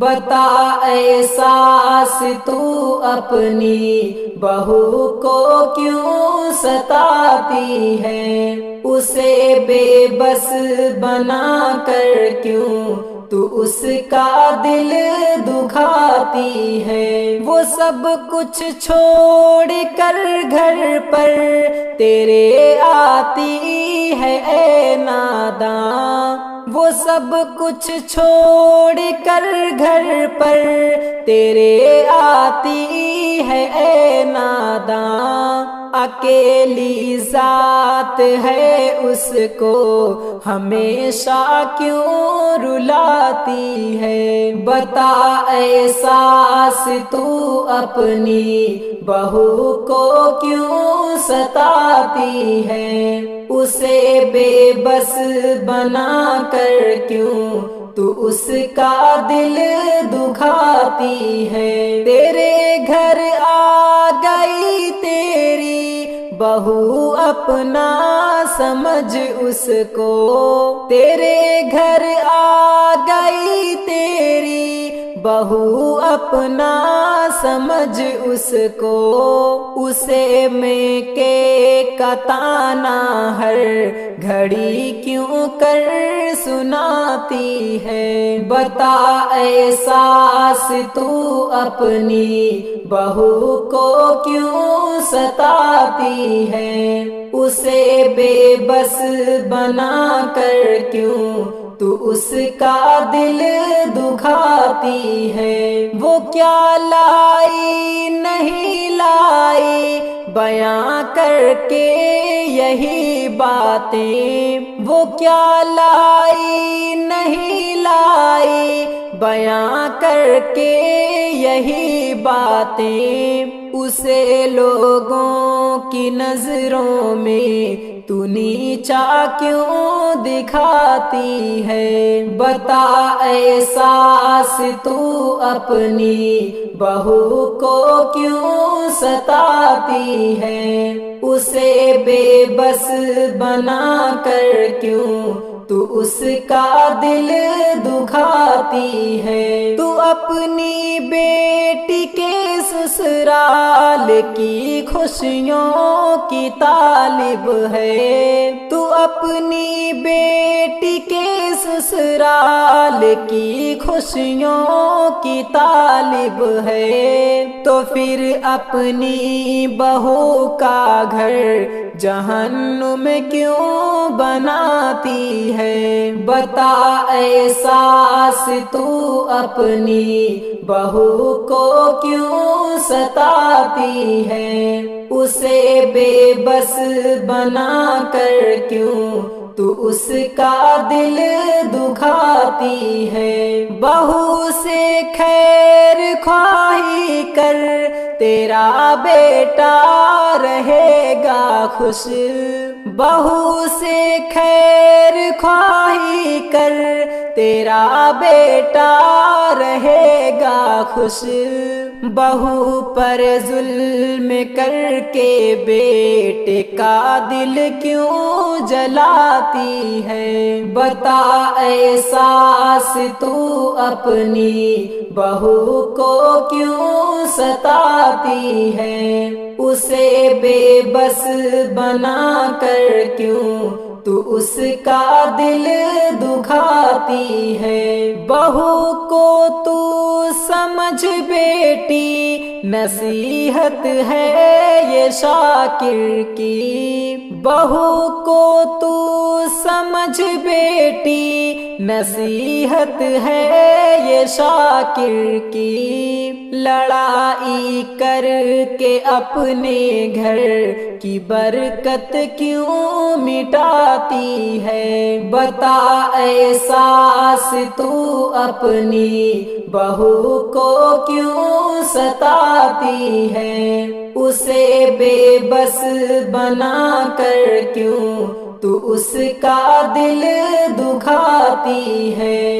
بتا احساس تو اپنی بہو کو کیوں ستاتی ہے، اسے بے بس بنا کر کیوں تو اس کا دل دکھاتی ہے۔ وہ سب کچھ چھوڑ کر گھر پر تیرے آتی ہے اے ناداں، وہ سب کچھ چھوڑ کر گھر پر تیرے آتی ہے اے ناداں۔ اکیلی ذات ہے اس کو ہمیشہ کیوں رلاتی ہے، بتا احساس تو اپنی بہو کو کیوں ستاتی ہے، اسے بے بس بنا کر کیوں تو اس کا دل دکھاتی ہے۔ تیرے گھر آ گئی تیری بہو اپنا سمجھ اس کو، تیرے گھر آ گئی تیری بہو اپنا سمجھ اس کو، اسے میں کے کا تانا ہر گھڑی کیوں کر سناتی ہے، بتا احساس تو اپنی بہو کو کیوں ستاتی ہے، اسے بے بس بنا کر کیوں تو اس کا دل دکھاتی ہے۔ وہ کیا لائی نہیں لائی بیاں کر کے یہی باتیں، وہ کیا لائی نہیں لائی بیاں کر کے یہی باتیں، اسے لوگوں کی نظروں میں تو نیچا کیوں دکھاتی ہے، بتا احساس تو اپنی بہو کو کیوں ستاتی ہے، اسے بے بس بنا کر کیوں تو اس کا دل دکھاتی ہے۔ تو اپنی بیٹی کے سسرال کی خوشیوں کی طالب ہے، تو اپنی بیٹی کے سسرال کی خوشیوں کی طالب ہے، تو پھر اپنی بہو کا گھر جہنم کیوں بناتی ہے، بتا احساس تو اپنی بہو کو کیوں ستاتی ہے، اسے بے بس بنا کر کیوں تو اس کا دل دکھاتی ہے۔ بہو سے خیر خواہی کر تیرا بیٹا رہے گا خوش، بہو سے خیر خواہی کر تیرا بیٹا رہے گا خوش، بہو پر ظلم کر کے بیٹے کا دل کیوں جلاتی ہے، بتا احساس تو اپنی بہو کو کیوں ستاتی ہے، اسے بے بس بنا کر کیوں تو اس کا دل دکھاتی ہے۔ بہو کو تو سمجھ بیٹی نصیحت ہے یہ شاکر کی، بہو کو تو سمجھ بیٹی نصیحت ہے یہ شاکر کی، لڑائی کر کے اپنے گھر کی برکت کیوں مٹاتی ہے، بتا احساس تو اپنی بہو کو کیوں ستاتی ہے، اسے بے بس بنا کر کیوں تو اس کا دل دکھاتی ہے۔